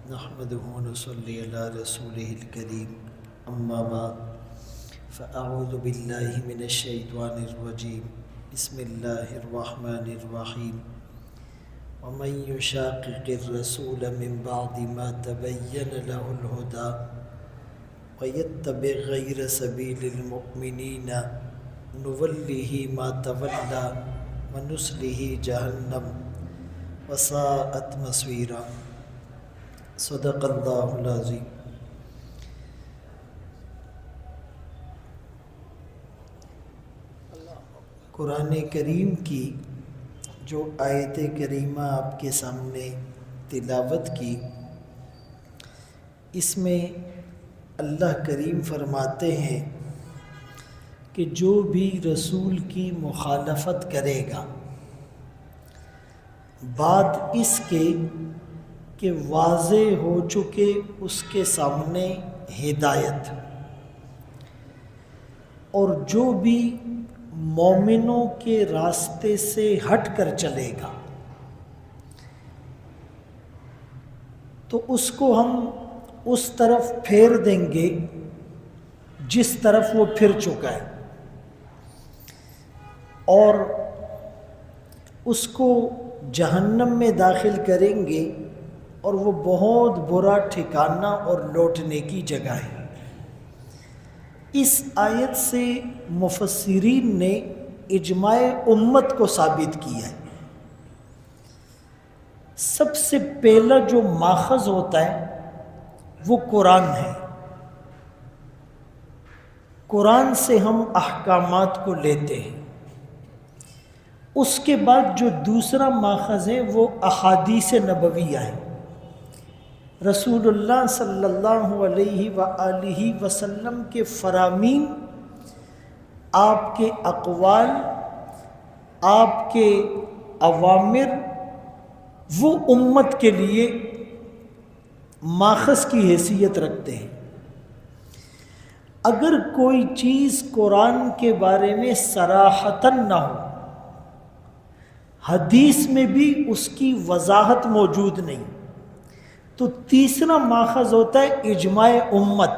نحمده ونصلي على رسوله الكريم أما بعد فأعوذ بالله من الشيطان الرجيم بسم الله الرحمن الرحيم ومن يشاقق الرسول من بعد ما تبين له الهدى ويتبع غير سبيل المؤمنين نوله ما تولى ونصله جهنم وساءت مصيرا صدق اللہ العظیم۔ قرآن کریم کی جو آیت کریمہ آپ کے سامنے تلاوت کی، اس میں اللہ کریم فرماتے ہیں کہ جو بھی رسول کی مخالفت کرے گا بعد اس کے کہ واضح ہو چکے اس کے سامنے ہدایت، اور جو بھی مومنوں کے راستے سے ہٹ کر چلے گا تو اس کو ہم اس طرف پھیر دیں گے جس طرف وہ پھر چکا ہے، اور اس کو جہنم میں داخل کریں گے، اور وہ بہت برا ٹھکانہ اور لوٹنے کی جگہ ہے۔ اس آیت سے مفسرین نے اجماع امت کو ثابت کیا ہے۔ سب سے پہلا جو ماخذ ہوتا ہے وہ قرآن ہے، قرآن سے ہم احکامات کو لیتے ہیں۔ اس کے بعد جو دوسرا ماخذ ہے وہ احادیث نبویہ ہے، رسول اللہ صلی اللہ علیہ وآلہ وسلم کے فرامین، آپ کے اقوال، آپ کے اوامر، وہ امت کے لیے ماخذ کی حیثیت رکھتے ہیں۔ اگر کوئی چیز قرآن کے بارے میں صراحتاً نہ ہو، حدیث میں بھی اس کی وضاحت موجود نہیں، تو تیسرا ماخذ ہوتا ہے اجماع امت،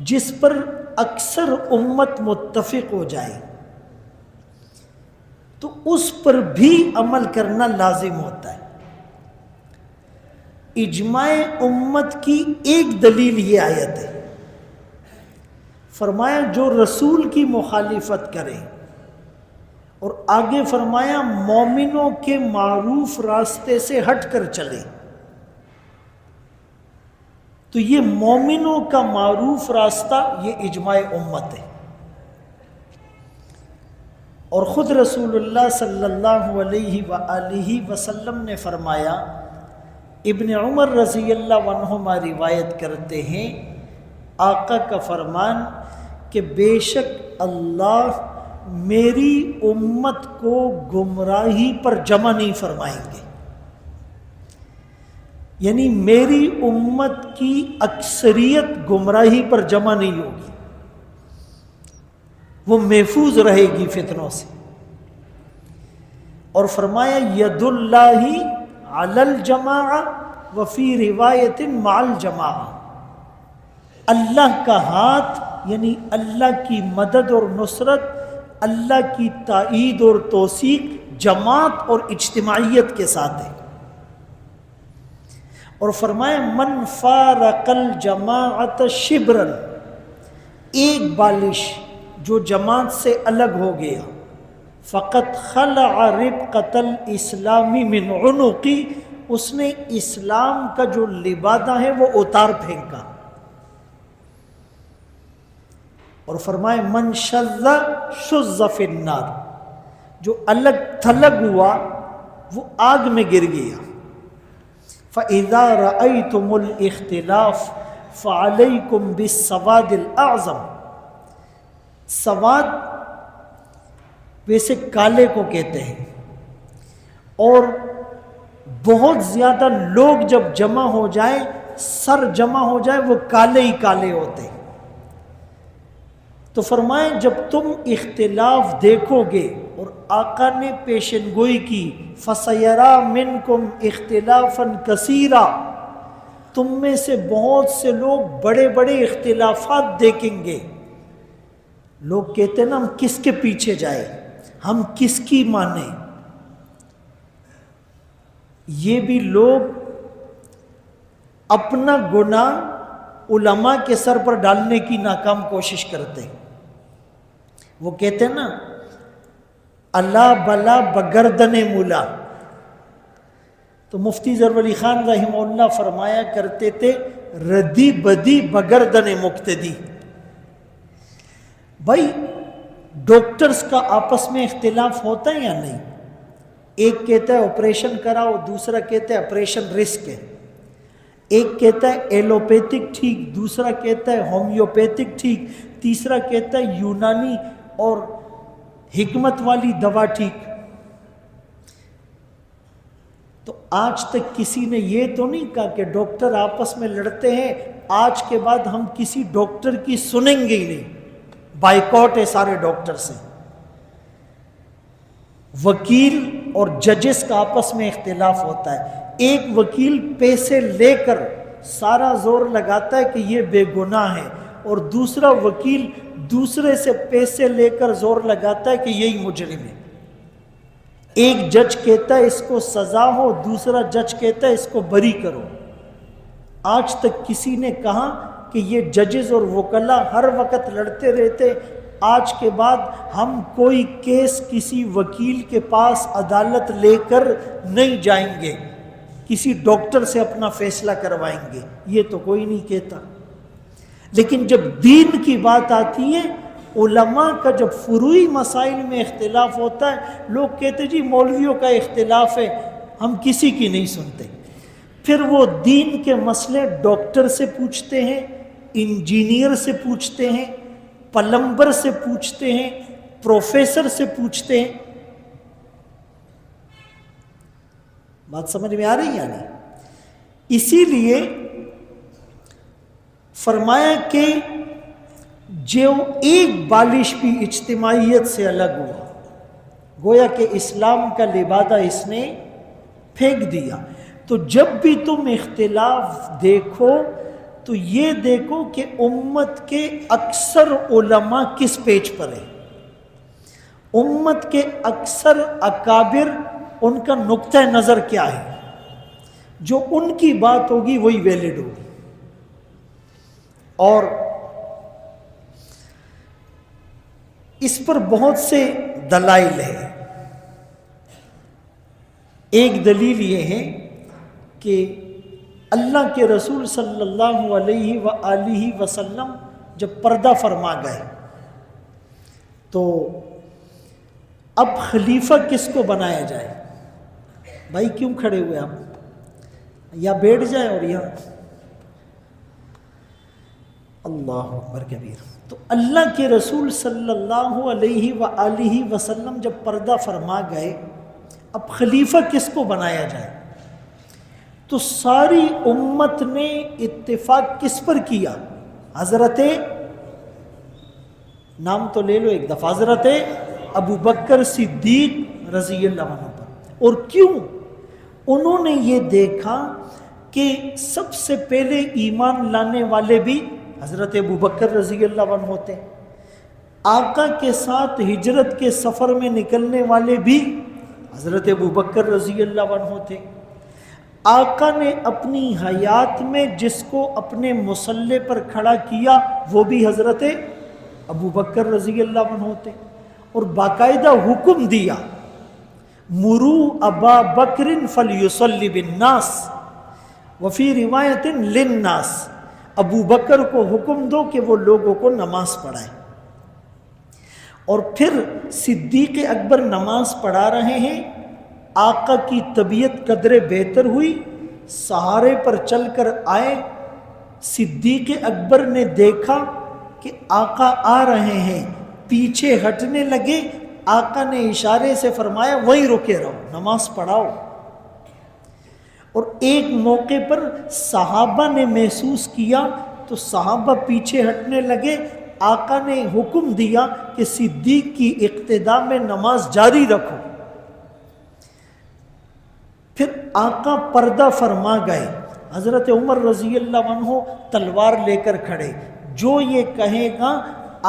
جس پر اکثر امت متفق ہو جائے تو اس پر بھی عمل کرنا لازم ہوتا ہے۔ اجماع امت کی ایک دلیل یہ آیت ہے، فرمایا جو رسول کی مخالفت کرے، اور آگے فرمایا مومنوں کے معروف راستے سے ہٹ کر چلے، تو یہ مومنوں کا معروف راستہ یہ اجماع امت ہے۔ اور خود رسول اللہ صلی اللہ علیہ وآلہ وسلم نے فرمایا، ابن عمر رضی اللہ عنہما روایت کرتے ہیں، آقا کا فرمان کہ بے شک اللہ میری امت کو گمراہی پر جمع نہیں فرمائیں گے، یعنی میری امت کی اکثریت گمراہی پر جمع نہیں ہوگی، وہ محفوظ رہے گی فتنوں سے۔ اور فرمایا ید اللہ علی الجماعہ وفی روایت مع الجماعہ، اللہ کا ہاتھ یعنی اللہ کی مدد اور نصرت، اللہ کی تائید اور توثیق جماعت اور اجتماعیت کے ساتھ ہے۔ اور فرمایا من فارق الجماعت شبرا، ایک بالش جو جماعت سے الگ ہو گیا، فقط خلع ربقۃ الاسلام من عنقی، اس نے اسلام کا جو لبادہ ہے وہ اتار پھینکا۔ اور فرمایا من شذ شذ فی النار، جو الگ تھلگ ہوا وہ آگ میں گر گیا۔ فَإِذَا رَأَيْتُمُ الْإِخْتِلَافِ فَعَلَيْكُمْ بِالسَّوَادِ الْأَعْظَمِ، سواد ویسے کالے کو کہتے ہیں، اور بہت زیادہ لوگ جب جمع ہو جائیں، سر جمع ہو جائے، وہ کالے ہی کالے ہوتے ہیں۔ تو فرمائیں جب تم اختلاف دیکھو گے، اور آقا نے پیشن گوئی کی فَسَيَرَى مِنْكُمْ اخْتِلَافًا كَثِيرًا، تم میں سے بہت سے لوگ بڑے بڑے اختلافات دیکھیں گے. لوگ کہتے ہیں نا ہم کس کے پیچھے جائیں, ہم کس کی مانیں. یہ بھی لوگ اپنا گناہ علماء کے سر پر ڈالنے کی ناکام کوشش کرتے ہیں. وہ کہتے ہیں نا اللہ بلا بگردن مولا. تو مفتی ظفر علی خان رحمہ اللہ فرمایا کرتے تھے ردی بدی بگردن مقتدی. بھائی ڈاکٹرز کا آپس میں اختلاف ہوتا ہے یا نہیں؟ ایک کہتا ہے آپریشن کراؤ, دوسرا کہتا ہے آپریشن رسک ہے. ایک کہتا ہے ایلوپیتھک ٹھیک, دوسرا کہتا ہے ہومیوپیتھک ٹھیک, تیسرا کہتا ہے یونانی اور حکمت والی دوا ٹھیک. تو آج تک کسی نے یہ تو نہیں کہا کہ ڈاکٹر آپس میں لڑتے ہیں, آج کے بعد ہم کسی ڈاکٹر کی سنیں گے ہی نہیں, بائیکاٹ ہے سارے ڈاکٹر سے. وکیل اور ججز کا آپس میں اختلاف ہوتا ہے. ایک وکیل پیسے لے کر سارا زور لگاتا ہے کہ یہ بے گناہ ہے, اور دوسرا وکیل دوسرے سے پیسے لے کر زور لگاتا ہے کہ یہی مجرم ہے. ایک جج کہتا ہے اس کو سزا ہو, دوسرا جج کہتا ہے اس کو بری کرو. آج تک کسی نے کہا کہ یہ ججز اور وکلا ہر وقت لڑتے رہتے, آج کے بعد ہم کوئی کیس کسی وکیل کے پاس عدالت لے کر نہیں جائیں گے, کسی ڈاکٹر سے اپنا فیصلہ کروائیں گے, یہ تو کوئی نہیں کہتا. لیکن جب دین کی بات آتی ہے, علماء کا جب فروعی مسائل میں اختلاف ہوتا ہے, لوگ کہتے جی مولویوں کا اختلاف ہے, ہم کسی کی نہیں سنتے. پھر وہ دین کے مسئلے ڈاکٹر سے پوچھتے ہیں, انجینئر سے پوچھتے ہیں, پلمبر سے پوچھتے ہیں, پروفیسر سے پوچھتے ہیں. بات سمجھ میں آ رہی ہے یا نہیں؟ اسی لیے فرمایا کہ جو ایک بالش بھی اجتماعیت سے الگ ہوا, گویا کہ اسلام کا لبادہ اس نے پھینک دیا. تو جب بھی تم اختلاف دیکھو تو یہ دیکھو کہ امت کے اکثر علماء کس پیج پر ہیں. امت کے اکثر اکابر ان کا نقطہ نظر کیا ہے, جو ان کی بات ہوگی وہی ویلڈ ہوگی. اور اس پر بہت سے دلائل ہیں. ایک دلیل یہ ہے کہ اللہ کے رسول صلی اللہ علیہ وآلہ وسلم جب پردہ فرما گئے تو اب خلیفہ کس کو بنایا جائے؟ بھائی کیوں کھڑے ہوئے آپ؟ یا بیٹھ جائیں اور یہاں اللہ اکبر کبیر. تو اللہ کے رسول صلی اللہ علیہ وآلہ وسلم جب پردہ فرما گئے, اب خلیفہ کس کو بنایا جائے؟ تو ساری امت نے اتفاق کس پر کیا؟ حضرت, نام تو لے لو ایک دفعہ, حضرت ابو بکر صدیق رضی اللہ عنہ پر. اور کیوں؟ انہوں نے یہ دیکھا کہ سب سے پہلے ایمان لانے والے بھی حضرت ابو بکر رضی اللہ عنہ ہوتے, آقا کے ساتھ ہجرت کے سفر میں نکلنے والے بھی حضرت ابو بکر رضی اللہ عنہ ہوتے. آقا نے اپنی حیات میں جس کو اپنے مصلے پر کھڑا کیا وہ بھی حضرت ابو بکر رضی اللہ عنہ ہوتے. اور باقاعدہ حکم دیا, مرو ابا بکر فلیصلی بالناس وفی روایت للناس, ابو بکر کو حکم دو کہ وہ لوگوں کو نماز پڑھائیں. اور پھر صدیق اکبر نماز پڑھا رہے ہیں, آقا کی طبیعت قدرے بہتر ہوئی, سہارے پر چل کر آئے. صدیق اکبر نے دیکھا کہ آقا آ رہے ہیں, پیچھے ہٹنے لگے. آقا نے اشارے سے فرمایا وہیں رکے رہو, نماز پڑھاؤ. اور ایک موقع پر صحابہ نے محسوس کیا تو صحابہ پیچھے ہٹنے لگے. آقا نے حکم دیا کہ صدیق کی اقتداء میں نماز جاری رکھو. پھر آقا پردہ فرما گئے. حضرت عمر رضی اللہ عنہ تلوار لے کر کھڑے، جو یہ کہے گا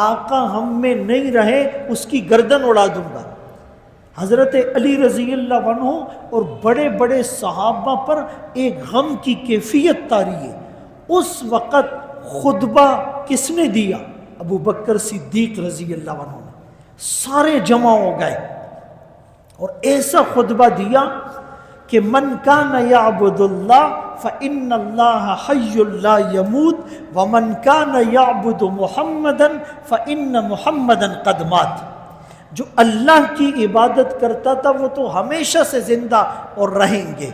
آقا ہم میں نہیں رہے اس کی گردن اڑا دوں گا۔ حضرت علی رضی اللہ عنہ اور بڑے بڑے صحابہ پر ایک غم کی کیفیت طاری ہے۔ اس وقت خطبہ کس نے دیا؟ ابو بکر صدیق رضی اللہ عنہ نے۔ سارے جمع ہو گئے اور ایسا خطبہ دیا کہ من کان یعبد اللہ فإن اللہ حی لا یموت ومن کان یعبد محمدا فإن محمدا قد مات۔ جو اللہ کی عبادت کرتا تھا وہ تو ہمیشہ سے زندہ اور رہیں گے،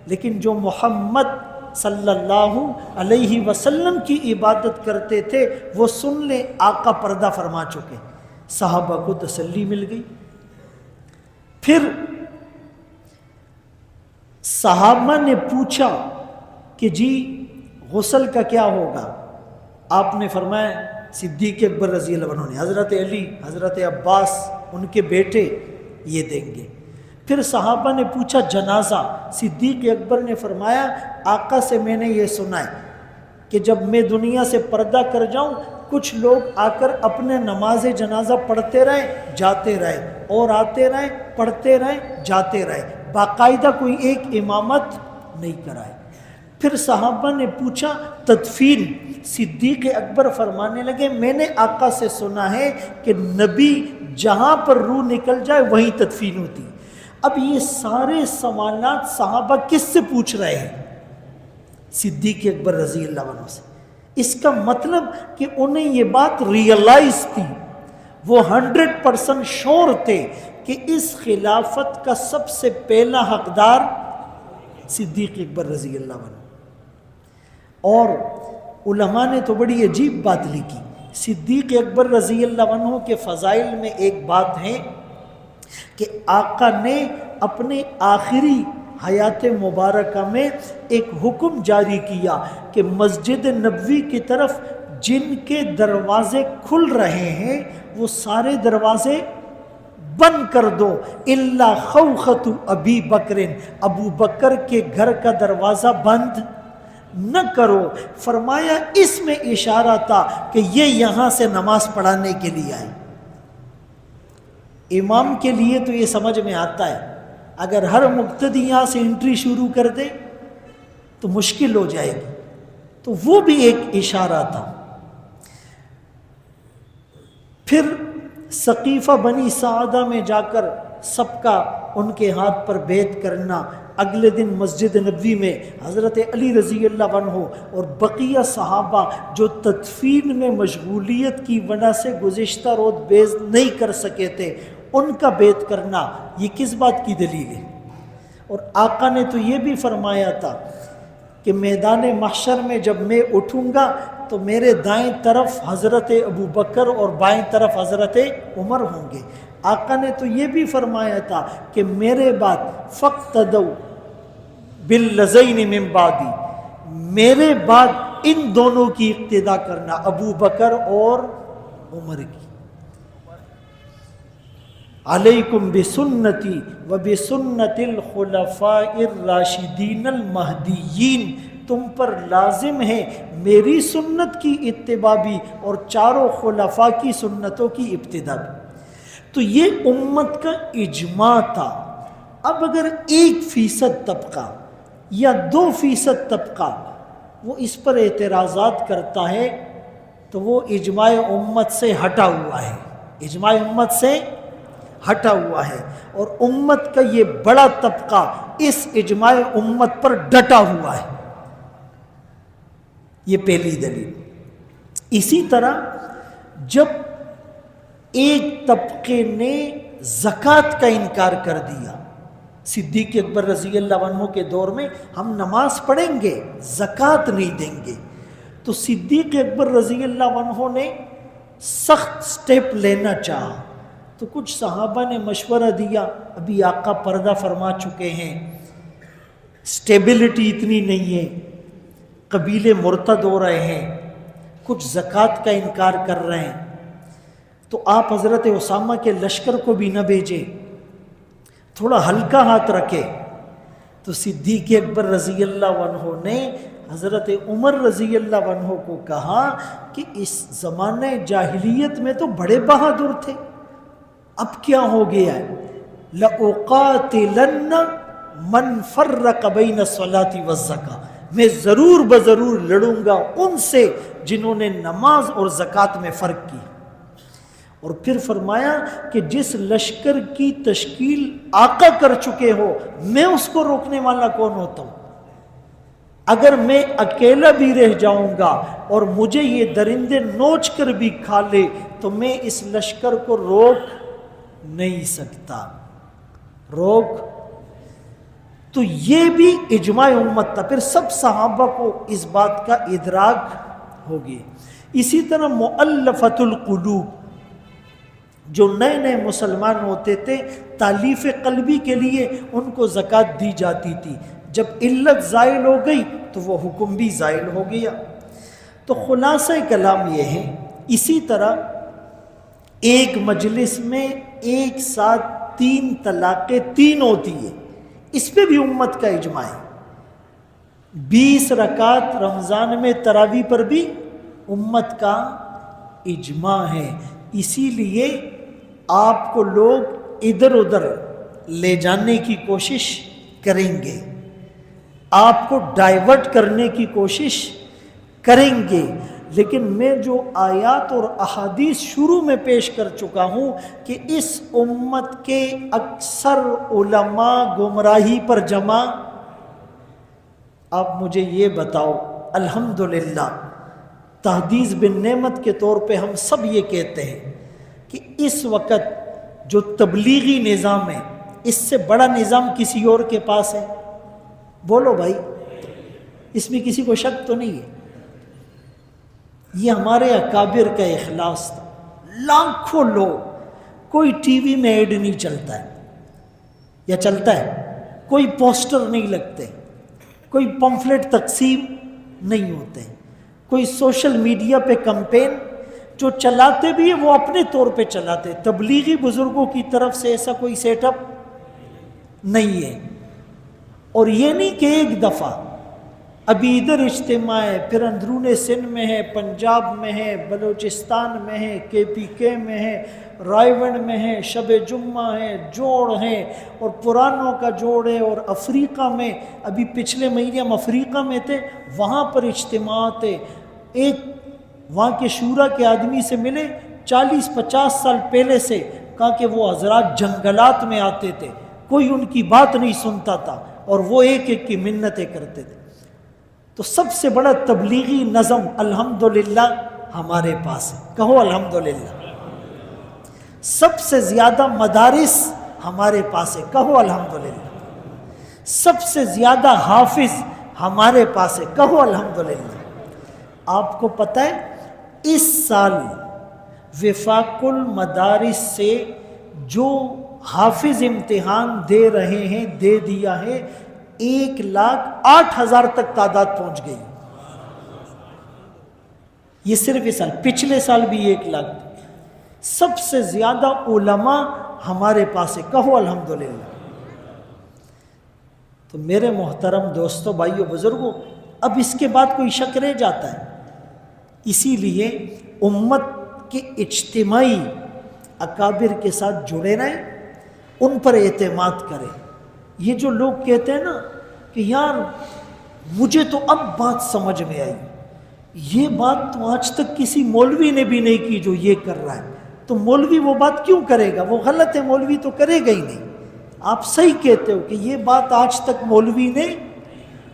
لیکن جو محمد صلی اللہ علیہ وسلم کی عبادت کرتے تھے وہ سن لیں آقا پردہ فرما چکے۔ صحابہ کو تسلی مل گئی۔ پھر صحابہ نے پوچھا کہ جی غسل کا کیا ہوگا؟ آپ نے فرمایا صدیق اکبر رضی اللہ عنہ نے، حضرت علی، حضرت عباس ان کے بیٹے یہ دیں گے۔ پھر صحابہ نے پوچھا جنازہ، صدیق اکبر نے فرمایا آقا سے میں نے یہ سنا ہے کہ جب میں دنیا سے پردہ کر جاؤں کچھ لوگ آ کر اپنے نماز جنازہ پڑھتے رہے جاتے رہے اور آتے رہے پڑھتے رہے جاتے رہے، باقاعدہ کوئی ایک امامت نہیں کرائے۔ پھر صحابہ نے پوچھا تدفین، صدیق اکبر فرمانے لگے میں نے آقا سے سنا ہے کہ نبی جہاں پر روح نکل جائے وہیں تدفین ہوتی۔ اب یہ سارے سوالات صحابہ کس سے پوچھ رہے ہیں؟ صدیق اکبر رضی اللہ عنہ سے۔ اس کا مطلب کہ انہیں یہ بات ریئلائز تھی، وہ 100% شور تھے کہ اس خلافت کا سب سے پہلا حقدار صدیق اکبر رضی اللہ عنہ۔ اور علماء نے تو بڑی عجیب بات لکھی، صدیق اکبر رضی اللہ عنہ کے فضائل میں ایک بات ہے کہ آقا نے اپنے آخری حیات مبارکہ میں ایک حکم جاری کیا کہ مسجد نبوی کی طرف جن کے دروازے کھل رہے ہیں وہ سارے دروازے بند کر دو، الا خوخت ابی بکر، ابو بکر کے گھر کا دروازہ بند نہ کرو۔ فرمایا اس میں اشارہ تھا کہ یہ یہاں سے نماز پڑھانے کے لیے آئے۔ امام کے لیے تو یہ سمجھ میں آتا ہے، اگر ہر مقتدی یہاں سے انٹری شروع کر دے تو مشکل ہو جائے گی، تو وہ بھی ایک اشارہ تھا۔ پھر سقیفہ بنی سعدہ میں جا کر سب کا ان کے ہاتھ پر بیعت کرنا، اگلے دن مسجد نبوی میں حضرت علی رضی اللہ عنہ اور بقیہ صحابہ جو تدفین میں مشغولیت کی وجہ سے گزشتہ روز بیعت نہیں کر سکے تھے ان کا بیعت کرنا، یہ کس بات کی دلیل ہے؟ اور آقا نے تو یہ بھی فرمایا تھا کہ میدان محشر میں جب میں اٹھوں گا تو میرے دائیں طرف حضرت ابو بکر اور بائیں طرف حضرت عمر ہوں گے۔ آقا نے تو یہ بھی فرمایا تھا کہ میرے بعد فاقتدوا باللذین من بعدی، میرے بعد ان دونوں کی اقتدا کرنا، ابو بکر اور عمر کی۔ علیکم بسنتی و بسنت الخلفاء الراشدین المہدیین، تم پر لازم ہے میری سنت کی اتباع بھی اور چاروں خلفاء کی سنتوں کی ابتداء بھی۔ تو یہ امت کا اجماع تھا۔ اب اگر 1% طبقہ یا 2% طبقہ وہ اس پر اعتراضات کرتا ہے تو وہ اجماع امت سے ہٹا ہوا ہے، اجماع امت سے ہٹا ہوا ہے، اور امت کا یہ بڑا طبقہ اس اجماع امت پر ڈٹا ہوا ہے۔ یہ پہلی دلیل۔ اسی طرح جب ایک طبقے نے زکوٰۃ کا انکار کر دیا، صدیق اکبر رضی اللہ عنہ کے دور میں ہم نماز پڑھیں گے زکوٰۃ نہیں دیں گے، تو صدیق اکبر رضی اللہ عنہ نے سخت سٹیپ لینا چاہا، تو کچھ صحابہ نے مشورہ دیا ابھی آقا پردہ فرما چکے ہیں، سٹیبلٹی اتنی نہیں ہے، قبیلے مرتد ہو رہے ہیں، کچھ زکوٰۃ کا انکار کر رہے ہیں، تو آپ حضرت اسامہ کے لشکر کو بھی نہ بھیجیں، تھوڑا ہلکا ہاتھ رکھے، تو صدیق اکبر رضی اللہ عنہ نے حضرت عمر رضی اللہ عنہ کو کہا کہ اس زمانہ جاہلیت میں تو بڑے بہادر تھے، اب کیا ہو گیا ہے؟ لَأُقَاتِلَنَّ مَنْ فَرَّقَ بَيْنَ الصَّلَاةِ وَالزَّكَاةِ، میں ضرور بضرور لڑوں گا ان سے جنہوں نے نماز اور زکوٰۃ میں فرق کیا۔ اور پھر فرمایا کہ جس لشکر کی تشکیل آقا کر چکے ہو، میں اس کو روکنے والا کون ہوتا ہوں؟ اگر میں اکیلا بھی رہ جاؤں گا اور مجھے یہ درندے نوچ کر بھی کھا لے تو میں اس لشکر کو روک نہیں سکتا۔ تو یہ بھی اجماع امت تھا، پھر سب صحابہ کو اس بات کا ادراک ہو گیا۔ اسی طرح مؤلفۃ القلوب، جو نئے نئے مسلمان ہوتے تھے، تالیف قلبی کے لیے ان کو زکوٰۃ دی جاتی تھی، جب علت زائل ہو گئی تو وہ حکم بھی زائل ہو گیا۔ تو خلاصہ کلام یہ ہے، اسی طرح ایک مجلس میں ایک ساتھ 3 طلاقیں 3 ہوتی ہیں، اس پہ بھی امت کا اجماع ہے۔ 20 رکعت رمضان میں تراویح پر بھی امت کا اجماع ہے۔ اسی لیے آپ کو لوگ ادھر ادھر لے جانے کی کوشش کریں گے، آپ کو ڈائیورٹ کرنے کی کوشش کریں گے، لیکن میں جو آیات اور احادیث شروع میں پیش کر چکا ہوں کہ اس امت کے اکثر علماء گمراہی پر جمع، آپ مجھے یہ بتاؤ، الحمدللہ تحدیث بن نعمت کے طور پہ ہم سب یہ کہتے ہیں کہ اس وقت جو تبلیغی نظام ہے، اس سے بڑا نظام کسی اور کے پاس ہے؟ بولو بھائی، اس میں کسی کو شک تو نہیں ہے؟ یہ ہمارے اکابر کا اخلاص تھا۔ لاکھوں لوگ، کوئی ٹی وی میں ایڈ نہیں چلتا ہے یا چلتا ہے، کوئی پوسٹر نہیں لگتے، کوئی پمفلٹ تقسیم نہیں ہوتے، کوئی سوشل میڈیا پہ کمپین، جو چلاتے بھی ہیں وہ اپنے طور پہ چلاتے، تبلیغی بزرگوں کی طرف سے ایسا کوئی سیٹ اپ نہیں ہے۔ اور یہ نہیں کہ ایک دفعہ، ابھی ادھر اجتماع ہے، پھر اندرون سندھ میں ہے، پنجاب میں ہے، بلوچستان میں ہے، KPK میں ہے، رائے گڑھ میں ہے، شب جمعہ ہے، جوڑ ہے، اور پرانوں کا جوڑ ہے، اور افریقہ میں، ابھی پچھلے مہینے ہم افریقہ میں تھے، وہاں پر اجتماعات ہے۔ ایک وہاں کے شورا کے آدمی سے ملے، 40-50 سال پہلے سے، کہا کہ وہ حضرات جنگلات میں آتے تھے، کوئی ان کی بات نہیں سنتا تھا، اور وہ ایک ایک کی منتیں کرتے تھے۔ تو سب سے بڑا تبلیغی نظم الحمدللہ ہمارے پاس ہے، کہو الحمدللہ۔ سب سے زیادہ مدارس ہمارے پاس ہے، کہو الحمدللہ۔ سب سے زیادہ حافظ ہمارے پاس ہے، کہو الحمدللہ۔ آپ کو پتہ ہے اس سال وفاق المدارس سے جو حافظ امتحان دے رہے ہیں، دے دیا ہے، 1,08,000 تک تعداد پہنچ گئی۔ یہ صرف اس سال، پچھلے سال بھی 1 لاکھ تھی۔ سب سے زیادہ علماء ہمارے پاس ہے، کہو الحمدللہ۔ تو میرے محترم دوستوں، بھائیوں، بزرگوں، اب اس کے بعد کوئی شک رہ جاتا ہے؟ اسی لیے امت کے اجتماعی اکابر کے ساتھ جڑے رہیں، ان پر اعتماد کریں۔ یہ جو لوگ کہتے ہیں نا کہ یار مجھے تو اب بات سمجھ میں آئی، یہ بات تو آج تک کسی مولوی نے بھی نہیں کی جو یہ کر رہا ہے، تو مولوی وہ بات کیوں کرے گا؟ وہ غلط ہے، مولوی تو کرے گا ہی نہیں۔ آپ صحیح کہتے ہو کہ یہ بات آج تک مولوی نے،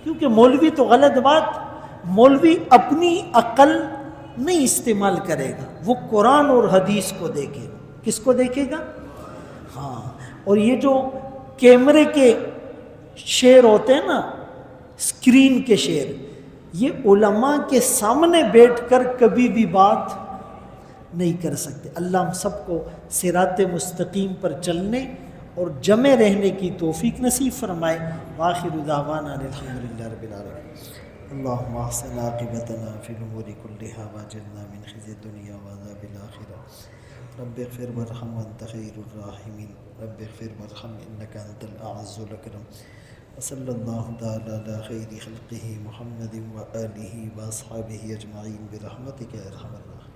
کیونکہ مولوی تو غلط بات، مولوی اپنی عقل نہیں استعمال کرے گا، وہ قرآن اور حدیث کو دیکھے گا۔ کس کو دیکھے گا؟ ہاں۔ اور یہ جو کیمرے کے شعر ہوتے ہیں نا، اسکرین کے شعر، یہ علماء کے سامنے بیٹھ کر کبھی بھی بات نہیں کر سکتے۔ اللہ ہم سب کو صراط مستقیم پر چلنے اور جمع رہنے کی توفیق نصیب فرمائے۔ وآخر دعوانا الحمدللہ رب العالمین۔ اللہم احسن عاقبتنا فی الامور کلہا واجرنا من خزی الدنیا وعذاب الآخرہ۔ رب اغفر وارحم وانت خیر الراحمین۔ رب اغفر وارحم انک انت الاعز الاکرم۔ صلی اللہ تعالی علی خیر خلقہ محمد و آلہ و اصحابہ اجمعین برحمتک یا ارحم الراحمین.